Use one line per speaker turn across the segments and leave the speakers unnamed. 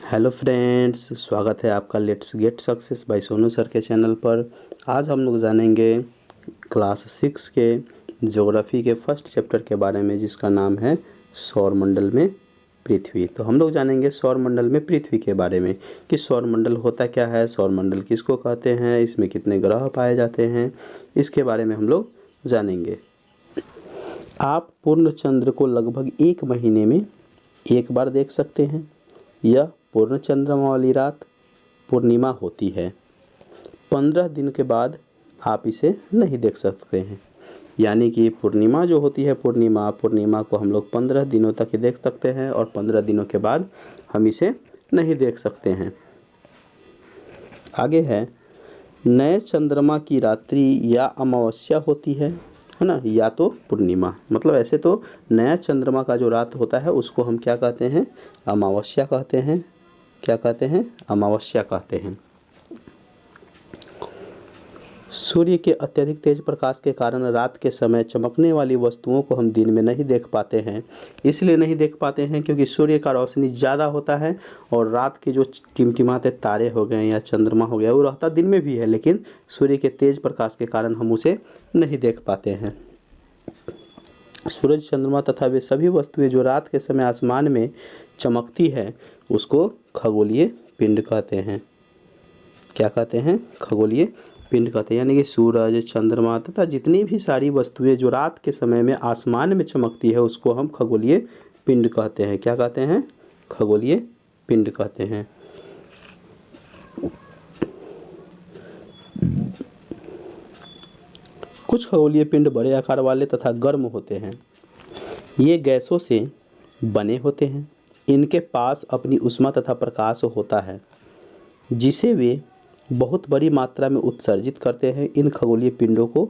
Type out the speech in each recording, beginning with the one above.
Hello friends, स्वागत है आपका let's get success by Sonu sir के चैनल पर। आज हम लोग जानेंगे क्लास 6 के ज्योग्राफी के फर्स्ट चैप्टर के बारे में, जिसका नाम है सौरमंडल में पृथ्वी। तो हम लोग जानेंगे सौरमंडल में पृथ्वी के बारे में कि सौरमंडल होता क्या है, सौरमंडल किसको कहते हैं, इसमें कितने ग्रह पाए जाते हैं, इसके बारे में हम लोग जानेंगे। आप पूर्ण चंद्र को लगभग 1 महीने में एक बार देख सकते हैं। यह पूर्ण चंद्रमा वाली रात पूर्णिमा होती है। 15 दिन के बाद आप इसे नहीं देख सकते हैं। यानी कि पूर्णिमा जो होती है, पूर्णिमा को हम लोग 15 दिनों तक ही देख सकते हैं और 15 दिनों के बाद हम इसे नहीं देख सकते हैं। आगे है, नए चंद्रमा की रात्रि या अमावस्या होती है ना, या तो पूर्णिमा। मतलब ऐसे तो नया चंद्रमा का जो रात होता है उसको हम क्या कहते हैं, अमावस्या कहते हैं। क्या कहते हैं, अमावस्या कहते हैं। सूर्य के अत्यधिक तेज प्रकाश के कारण रात के समय चमकने वाली वस्तुओं को हम दिन में नहीं देख पाते हैं। इसलिए नहीं देख पाते हैं क्योंकि सूर्य का रोशनी ज़्यादा होता है और रात के जो टिमटिमाते तारे हो गए या चंद्रमा हो गया, वो रहता दिन में भी है, लेकिन सूर्य के तेज प्रकाश के कारण हम उसे नहीं देख पाते हैं। सूरज, चंद्रमा तथा वे सभी वस्तुएं जो रात के समय आसमान में चमकती है उसको खगोलीय पिंड कहते हैं। क्या कहते हैं, खगोलीय पिंड कहते हैं। यानी कि सूरज, चंद्रमा तथा जितनी भी सारी वस्तुएं जो रात के समय में आसमान में चमकती है उसको हम खगोलीय पिंड कहते हैं। क्या कहते हैं, खगोलीय पिंड कहते हैं। कुछ खगोलीय पिंड बड़े आकार वाले तथा गर्म होते हैं। ये गैसों से बने होते हैं। इनके पास अपनी ऊष्मा तथा प्रकाश होता है जिसे वे बहुत बड़ी मात्रा में उत्सर्जित करते हैं। इन खगोलीय पिंडों को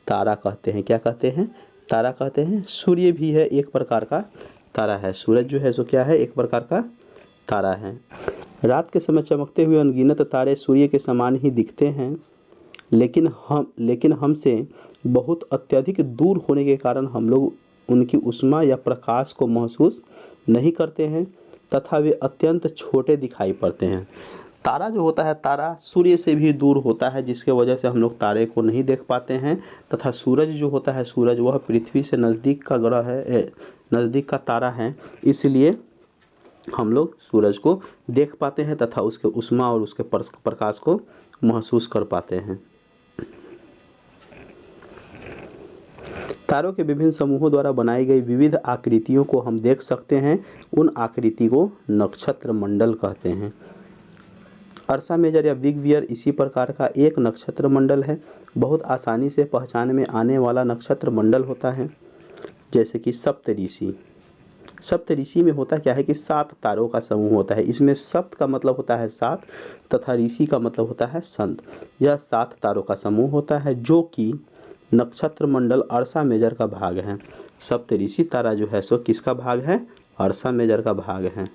तारा कहते हैं। क्या कहते हैं, तारा कहते हैं। सूर्य भी है एक प्रकार का तारा है। सूरज जो है सो क्या है, एक प्रकार का तारा है। रात के समय चमकते हुए अनगिनत तारे सूर्य के समान ही दिखते हैं, लेकिन हमसे बहुत अत्यधिक दूर होने के कारण हम लोग उनकी ऊष्मा या प्रकाश को महसूस नहीं करते हैं तथा वे अत्यंत छोटे दिखाई पड़ते हैं। तारा जो होता है, तारा सूर्य से भी दूर होता है, जिसके वजह से हम लोग तारे को नहीं देख पाते हैं। तथा सूरज जो होता है, सूरज वह पृथ्वी से नज़दीक का ग्रह है, नज़दीक का तारा है, इसलिए हम लोग सूरज को देख पाते हैं तथा उसके ऊष्मा और उसके प्रकाश को महसूस कर पाते हैं। तारों के विभिन्न समूहों द्वारा बनाई गई विविध आकृतियों को हम देख सकते हैं। उन आकृति को नक्षत्र मंडल कहते हैं। अर्सा मेजर या बिग बियर इसी प्रकार का एक नक्षत्र मंडल है। बहुत आसानी से पहचान में आने वाला नक्षत्र मंडल होता है, जैसे कि सप्तऋषि। सप्तऋषि में होता क्या है कि 7 तारों का समूह होता है। इसमें सप्त का मतलब होता है 7 तथा ऋषि का मतलब होता है संत। यह 7 तारों का समूह होता है जो कि नक्षत्र मंडल अर्सा मेजर का भाग है। सप्तऋषि तारा जो है सो किसका भाग है, अर्सा मेजर का भाग है।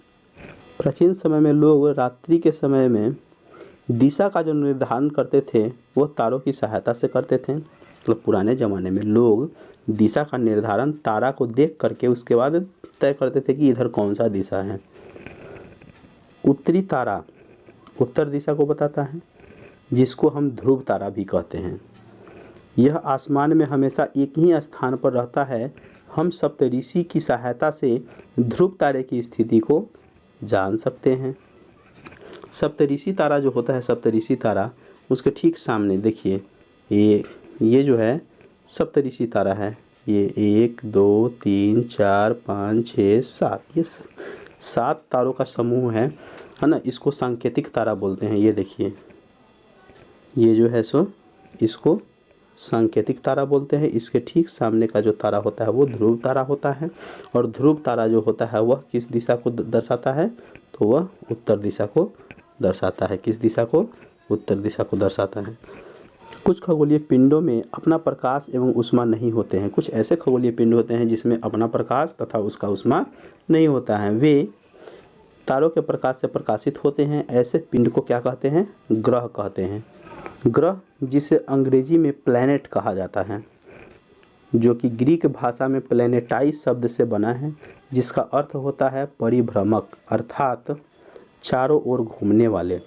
प्राचीन समय में लोग रात्रि के समय में दिशा का जो निर्धारण करते थे वो तारों की सहायता से करते थे। मतलब पुराने ज़माने में लोग दिशा का निर्धारण तारा को देख करके उसके बाद तय करते थे कि इधर कौन सा दिशा है। उत्तरी तारा उत्तर दिशा को बताता है, जिसको हम ध्रुव तारा भी कहते हैं। यह आसमान में हमेशा एक ही स्थान पर रहता है। हम सप्तऋषि की सहायता से ध्रुव तारे की स्थिति को जान सकते हैं। सप्तऋषि तारा जो होता है, सप्तऋषि तारा, उसके ठीक सामने देखिए, ये जो है सप्तऋषि तारा है। ये 1 2 3 4 5 6 7, ये 7 तारों का समूह है ना। इसको सांकेतिक तारा बोलते हैं। ये देखिए, ये जो है सो इसको सांकेतिक तारा बोलते हैं। इसके ठीक सामने का जो तारा होता है वो ध्रुव तारा होता है। और ध्रुव तारा जो होता है वह किस दिशा को दर्शाता है, तो वह उत्तर दिशा को दर्शाता है। किस दिशा को, उत्तर दिशा को दर्शाता है। कुछ खगोलीय पिंडों में अपना प्रकाश एवं ऊष्मा नहीं होते हैं। कुछ ऐसे खगोलीय पिंड होते हैं जिसमें अपना प्रकाश तथा उसका ऊष्मा नहीं होता है। वे तारों के प्रकाश से प्रकाशित होते हैं। ऐसे पिंड को क्या कहते हैं, ग्रह कहते हैं। ग्रह, जिसे अंग्रेजी में प्लैनेट कहा जाता है, जो कि ग्रीक भाषा में प्लैनेटाइज शब्द से बना है, जिसका अर्थ होता है परिभ्रमक, अर्थात चारों ओर घूमने वाले।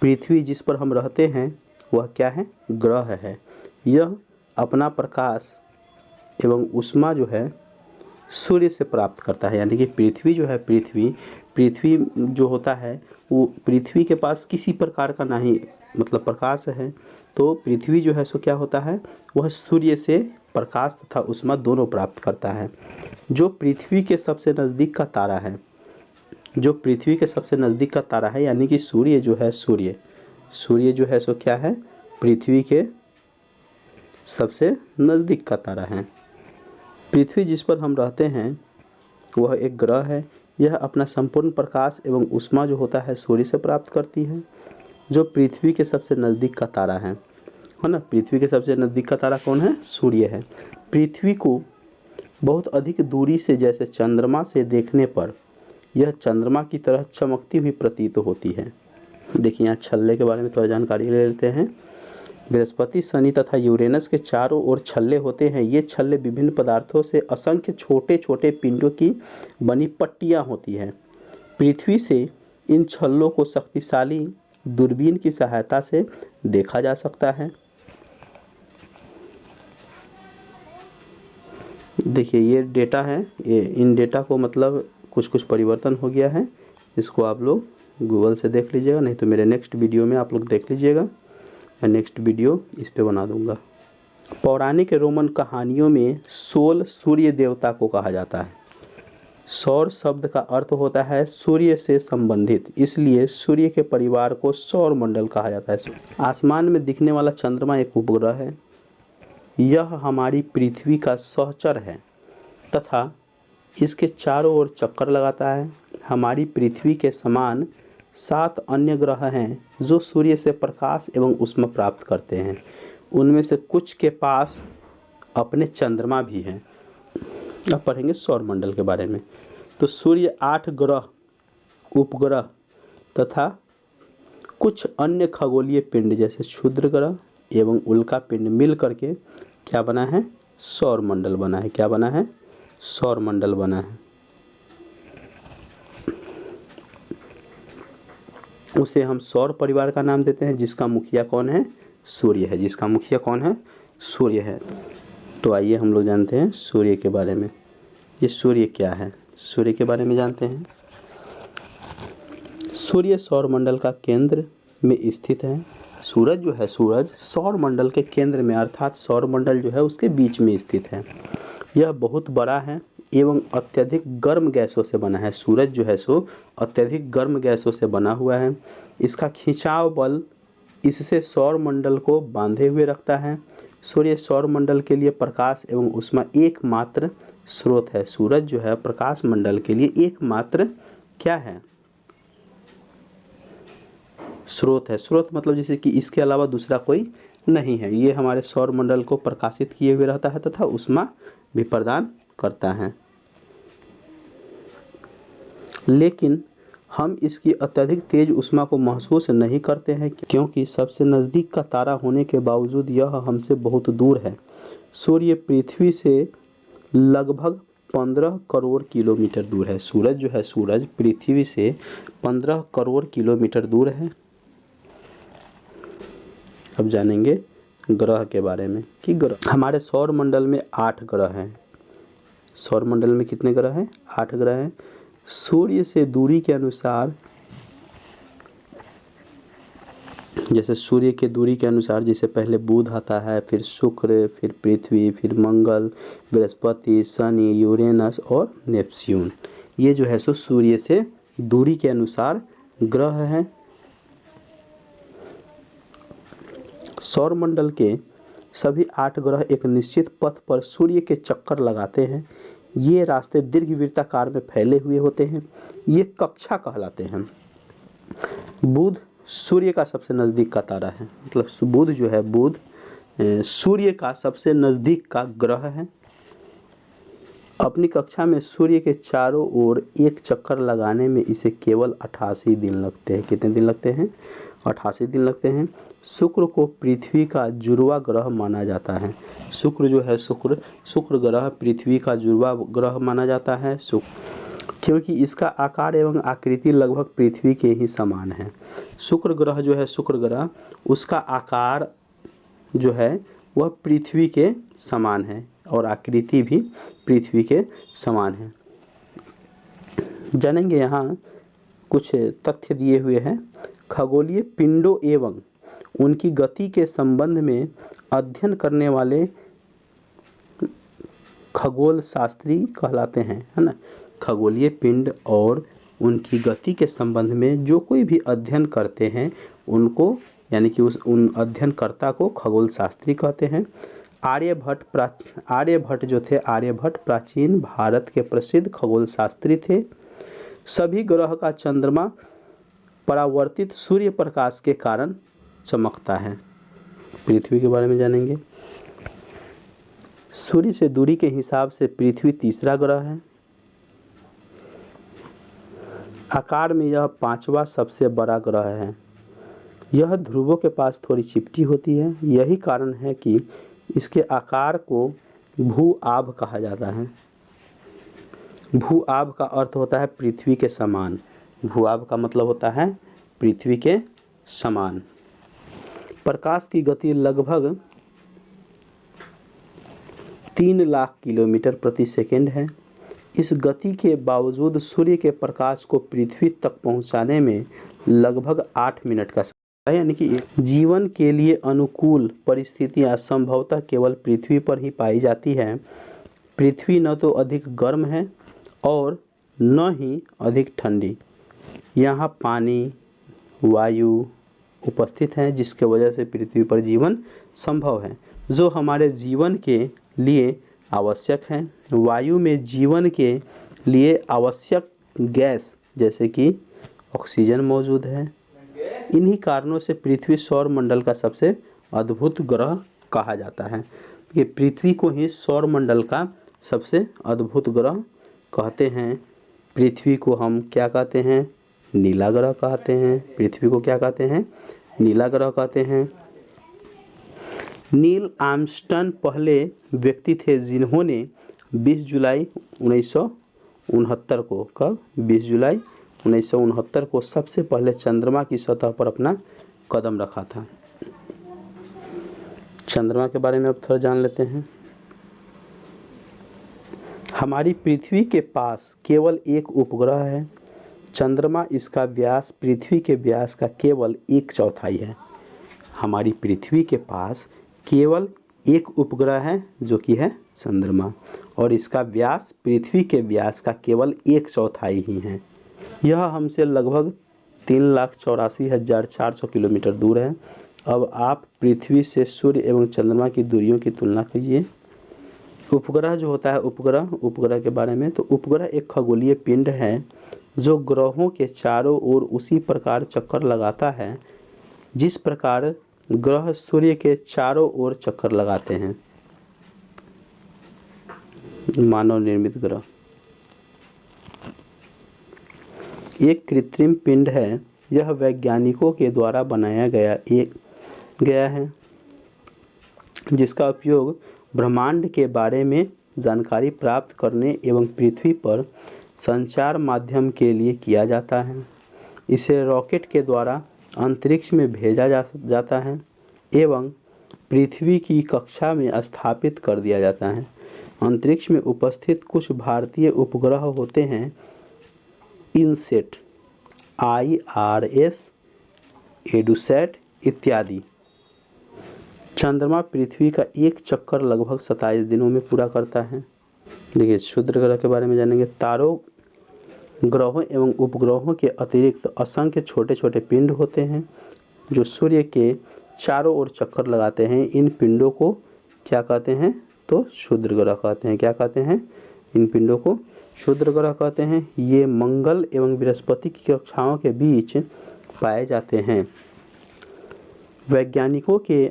पृथ्वी जिस पर हम रहते हैं वह क्या है? ग्रह है। यह अपना प्रकाश एवं ऊष्मा जो है सूर्य से प्राप्त करता है। यानी कि पृथ्वी जो है, पृथ्वी जो होता है वो पृथ्वी के पास किसी प्रकार का नहीं मतलब प्रकाश है। तो पृथ्वी जो है सो क्या होता है, वह सूर्य से प्रकाश तथा ऊष्मा दोनों प्राप्त करता है। जो पृथ्वी के सबसे नज़दीक का तारा है, जो पृथ्वी के सबसे नज़दीक का तारा है यानी कि सूर्य जो है, सूर्य जो है सो क्या है, पृथ्वी के सबसे नज़दीक का तारा है। पृथ्वी जिस पर हम रहते हैं वह एक ग्रह है। यह अपना संपूर्ण प्रकाश एवं ऊष्मा जो होता है सूर्य से प्राप्त करती है। जो पृथ्वी के सबसे नज़दीक का तारा है ना, पृथ्वी के सबसे नज़दीक का तारा कौन है? सूर्य है। पृथ्वी को बहुत अधिक दूरी से जैसे चंद्रमा से देखने पर यह चंद्रमा की तरह चमकती हुई प्रतीत होती है। देखिए यहाँ छल्ले के बारे में थोड़ा जानकारी ले लेते हैं। बृहस्पति, शनि तथा यूरेनस के चारों ओर छल्ले होते हैं। ये छल्ले विभिन्न पदार्थों से असंख्य छोटे छोटे पिंडों की बनी पट्टियाँ होती हैं। पृथ्वी से इन छल्लों को शक्तिशाली दूरबीन की सहायता से देखा जा सकता है। देखिए ये डेटा है, ये इन डेटा को मतलब कुछ परिवर्तन हो गया है। इसको आप लोग गूगल से देख लीजिएगा, नहीं तो मेरे नेक्स्ट वीडियो में आप लोग देख लीजिएगा। मैं नेक्स्ट वीडियो इस पे बना दूंगा। पौराणिक रोमन कहानियों में सोल सूर्य देवता को कहा जाता है। सौर शब्द का अर्थ होता है सूर्य से संबंधित, इसलिए सूर्य के परिवार को सौर मंडल कहा जाता है। आसमान में दिखने वाला चंद्रमा एक उपग्रह है। यह हमारी पृथ्वी का सहचर है तथा इसके चारों ओर चक्कर लगाता है। हमारी पृथ्वी के समान 7 अन्य ग्रह हैं जो सूर्य से प्रकाश एवं ऊष्मा प्राप्त करते हैं। उनमें से कुछ के पास अपने चंद्रमा भी हैं। अब पढ़ेंगे सौर मंडल के बारे में। तो सूर्य 8 ग्रह, उपग्रह तथा कुछ अन्य खगोलीय पिंड जैसे क्षुद्र ग्रह एवं उल्का पिंड मिल करके क्या बना है? सौर मंडल बना है। क्या बना है? सौर मंडल बना है। उसे हम सौर परिवार का नाम देते हैं, जिसका मुखिया कौन है? सूर्य है। जिसका मुखिया कौन है? सूर्य है। तो आइए हम लोग जानते हैं सूर्य के बारे में। ये सूर्य क्या है? सूर्य के बारे में जानते हैं। सूर्य सौर मंडल का केंद्र में स्थित है। सूरज जो है, सूरज सौर मंडल के केंद्र में अर्थात सौर मंडल जो है उसके बीच में स्थित है। यह बहुत बड़ा है एवं अत्यधिक गर्म गैसों से बना है। सूरज जो है सो अत्यधिक गर्म गैसों से बना हुआ है। इसका खिंचाव बल इससे सौर मंडल को बांधे हुए रखता है। सूर्य सौर मंडल के लिए प्रकाश एवं ऊष्मा एकमात्र स्रोत है। सूरज जो है प्रकाश मंडल के लिए एकमात्र क्या है? स्रोत है। स्रोत मतलब जैसे कि इसके अलावा दूसरा कोई नहीं है। ये हमारे सौर मंडल को प्रकाशित किए हुए रहता है तथा ऊष्मा भी प्रदान करता है। लेकिन हम इसकी अत्यधिक तेज ऊष्मा को महसूस नहीं करते हैं, क्योंकि सबसे नज़दीक का तारा होने के बावजूद यह हमसे बहुत दूर है। सूर्य पृथ्वी से लगभग 15 करोड़ किलोमीटर दूर है। सूरज जो है, सूरज पृथ्वी से 15 करोड़ किलोमीटर दूर है। अब जानेंगे ग्रह के बारे में कि ग्रह हमारे सौर मंडल में 8 ग्रह हैं। सौर मंडल में कितने ग्रह हैं? 8 ग्रह हैं। सूर्य से दूरी के अनुसार, जैसे सूर्य के दूरी के अनुसार, जैसे पहले बुध आता है, फिर शुक्र, फिर पृथ्वी, फिर मंगल, बृहस्पति, शनि, यूरेनस और नेपच्यून। ये जो है सो सूर्य से दूरी के अनुसार ग्रह हैं। सौर मंडल के सभी 8 ग्रह एक निश्चित पथ पर सूर्य के चक्कर लगाते हैं। ये रास्ते दीर्घवृत्ताकार में फैले हुए होते हैं। ये कक्षा कहलाते हैं। बुध सूर्य का सबसे नज़दीक का तारा है। मतलब बुध जो है, बुध सूर्य का सबसे नज़दीक का ग्रह है। अपनी कक्षा में सूर्य के चारों ओर एक चक्कर लगाने में इसे केवल 88 दिन लगते हैं। कितने दिन लगते हैं? 88 दिन लगते हैं। शुक्र को पृथ्वी का जुड़वा ग्रह माना जाता है। शुक्र जो है, शुक्र ग्रह पृथ्वी का जुड़वा ग्रह माना जाता है। क्योंकि इसका आकार एवं आकृति लगभग पृथ्वी के ही समान है। शुक्र ग्रह जो है, शुक्र ग्रह, उसका आकार जो है वह पृथ्वी के समान है और आकृति भी पृथ्वी के समान है। जानेंगे यहाँ कुछ तथ्य दिए हुए हैं। खगोलीय पिंडों एवं उनकी गति के संबंध में अध्ययन करने वाले खगोल शास्त्री कहलाते हैं, है ना। खगोलीय पिंड और उनकी गति के संबंध में जो कोई भी अध्ययन करते हैं उनको, यानी कि उन अध्ययनकर्ता को खगोल शास्त्री कहते हैं। आर्यभट्ट जो थे, आर्यभट्ट प्राचीन भारत के प्रसिद्ध खगोल शास्त्री थे। सभी ग्रह का चंद्रमा परावर्तित सूर्य प्रकाश के कारण चमकता है। पृथ्वी के बारे में जानेंगे। सूर्य से दूरी के हिसाब से पृथ्वी तीसरा ग्रह है। आकार में यह पांचवा सबसे बड़ा ग्रह है। यह ध्रुवों के पास थोड़ी चिपटी होती है। यही कारण है कि इसके आकार को भू-आभ कहा जाता है। भू-आभ का अर्थ होता है पृथ्वी के समान। भू-आभ का मतलब होता है पृथ्वी के समान। प्रकाश की गति लगभग 3 लाख किलोमीटर प्रति सेकंड है। इस गति के बावजूद सूर्य के प्रकाश को पृथ्वी तक पहुंचाने में लगभग 8 मिनट का समय है। यानी कि जीवन के लिए अनुकूल परिस्थितियां संभवतः केवल पृथ्वी पर ही पाई जाती है। पृथ्वी न तो अधिक गर्म है और न ही अधिक ठंडी। यहाँ पानी, वायु उपस्थित है, जिसके वजह से पृथ्वी पर जीवन संभव है, जो हमारे जीवन के लिए आवश्यक है। वायु में जीवन के लिए आवश्यक गैस जैसे कि ऑक्सीजन मौजूद है। इन्हीं कारणों से पृथ्वी सौर मंडल का सबसे अद्भुत ग्रह कहा जाता है। कि पृथ्वी को ही सौर मंडल का सबसे अद्भुत ग्रह कहते हैं। पृथ्वी को हम क्या कहते हैं? नीला ग्रह कहते हैं। पृथ्वी को क्या कहते हैं? नीला ग्रह कहते हैं। नील आर्मस्ट्रांग पहले व्यक्ति थे जिन्होंने 20 जुलाई 1969 को, कब? 20 जुलाई 1969 को सबसे पहले चंद्रमा की सतह पर अपना कदम रखा था। चंद्रमा के बारे में अब थोड़ा जान लेते हैं। हमारी पृथ्वी के पास केवल एक उपग्रह है चंद्रमा। इसका व्यास पृथ्वी के व्यास का केवल 1/4 है। हमारी पृथ्वी के पास केवल एक उपग्रह है जो कि है चंद्रमा, और इसका व्यास पृथ्वी के व्यास का केवल 1/4 ही है। यह हमसे लगभग 3,84,400 किलोमीटर दूर है। अब आप पृथ्वी से सूर्य एवं चंद्रमा की दूरियों की तुलना कीजिए। उपग्रह जो होता है, उपग्रह के बारे में, तो उपग्रह एक खगोलीय पिंड है जो ग्रहों के चारों ओर उसी प्रकार चक्कर लगाता है जिस प्रकार ग्रह सूर्य के चारों ओर चक्कर लगाते हैं। मानव निर्मित ग्रह एक कृत्रिम पिंड है। यह वैज्ञानिकों के द्वारा बनाया गया है जिसका उपयोग ब्रह्मांड के बारे में जानकारी प्राप्त करने एवं पृथ्वी पर संचार माध्यम के लिए किया जाता है। इसे रॉकेट के द्वारा अंतरिक्ष में भेजा जाता है एवं पृथ्वी की कक्षा में स्थापित कर दिया जाता है। अंतरिक्ष में उपस्थित कुछ भारतीय उपग्रह होते हैं इनसेट, IRS, एडुसैट इत्यादि। चंद्रमा पृथ्वी का एक चक्कर लगभग 27 दिनों में पूरा करता है। देखिए, क्षुद्र ग्रह के बारे में जानेंगे। तारों, ग्रहों एवं उपग्रहों के अतिरिक्त असंख्य छोटे छोटे पिंड होते हैं जो सूर्य के चारों ओर चक्कर लगाते हैं। इन पिंडों को क्या कहते हैं? तो क्षुद्र ग्रह कहते हैं। क्या कहते हैं? इन पिंडों को क्षुद्र ग्रह कहते हैं। ये मंगल एवं बृहस्पति की कक्षाओं के बीच पाए जाते हैं। वैज्ञानिकों के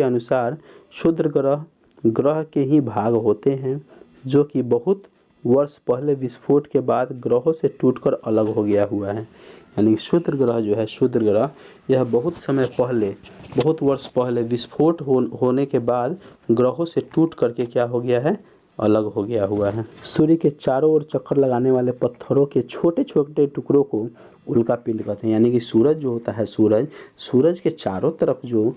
अनुसार क्षुद्र ग्रह के ही भाग होते हैं जो कि बहुत वर्ष पहले विस्फोट के बाद ग्रहों से टूटकर अलग हो गया हुआ है। यानी क्षुद्र ग्रह जो है, क्षुद्र ग्रह, यह बहुत समय पहले, बहुत वर्ष पहले विस्फोट होने के बाद ग्रहों से टूट करके क्या हो गया है? अलग हो गया हुआ है। सूर्य के चारों ओर चक्कर लगाने वाले पत्थरों के छोटे छोटे टुकड़ों को उल्का पिंड कहते हैं। यानी कि सूरज जो होता है, सूरज के चारों तरफ जो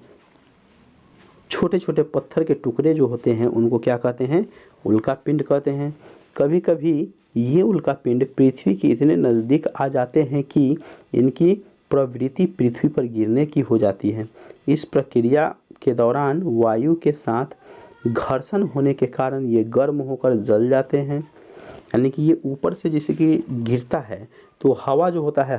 छोटे छोटे पत्थर के टुकड़े जो होते हैं उनको क्या कहते हैं? उल्का पिंड कहते हैं। कभी कभी ये उल्का पिंड पृथ्वी के इतने नज़दीक आ जाते हैं कि इनकी प्रवृत्ति पृथ्वी पर गिरने की हो जाती है। इस प्रक्रिया के दौरान वायु के साथ घर्षण होने के कारण ये गर्म होकर जल जाते हैं। यानी कि ये ऊपर से जैसे कि गिरता है तो हवा जो होता है,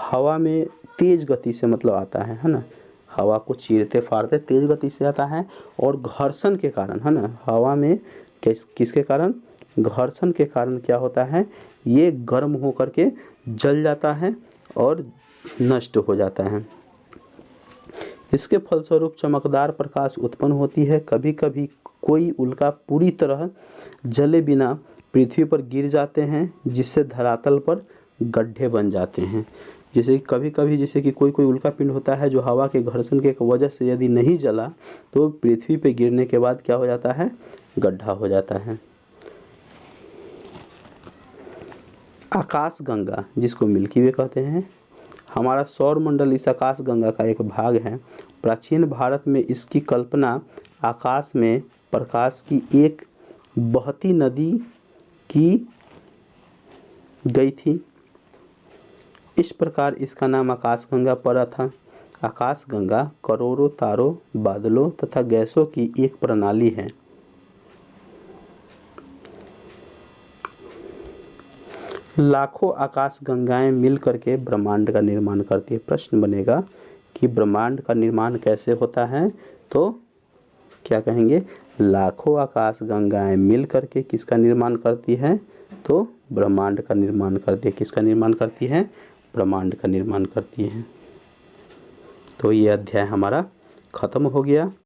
हवा में तेज गति से मतलब आता है ना, हवा को चीरते फाड़ते तेज गति से आता है और घर्षण के कारण, है ना, हवा में किसके कारण? घर्षण के कारण क्या होता है? ये गर्म होकर के जल जाता है और नष्ट हो जाता है। इसके फलस्वरूप चमकदार प्रकाश उत्पन्न होती है। कभी कभी कोई उल्का पूरी तरह जले बिना पृथ्वी पर गिर जाते हैं, जिससे धरातल पर गड्ढे बन जाते हैं। जैसे कभी कभी जैसे कि कोई उल्का पिंड होता है जो हवा के घर्षण के वजह से यदि नहीं जला तो पृथ्वी पे गिरने के बाद क्या हो जाता है? गड्ढा हो जाता है। आकाश गंगा, जिसको मिल्की वे कहते हैं, हमारा सौर मंडल इस आकाश गंगा का एक भाग है। प्राचीन भारत में इसकी कल्पना आकाश में प्रकाश की एक बहती नदी की गई थी। इस प्रकार इसका नाम आकाश गंगा पड़ा था। आकाश गंगा करोड़ों तारों, बादलों तथा गैसों की एक प्रणाली है। लाखों आकाश गंगाएं मिल करके ब्रह्मांड का निर्माण करती है। प्रश्न बनेगा कि ब्रह्मांड का निर्माण कैसे होता है? तो क्या कहेंगे? लाखों आकाश गंगाएं मिल करके किसका निर्माण करती है? तो ब्रह्मांड का निर्माण करती है। किसका निर्माण करती है? ब्रह्मांड का निर्माण करती है। तो ये अध्याय हमारा खत्म हो गया।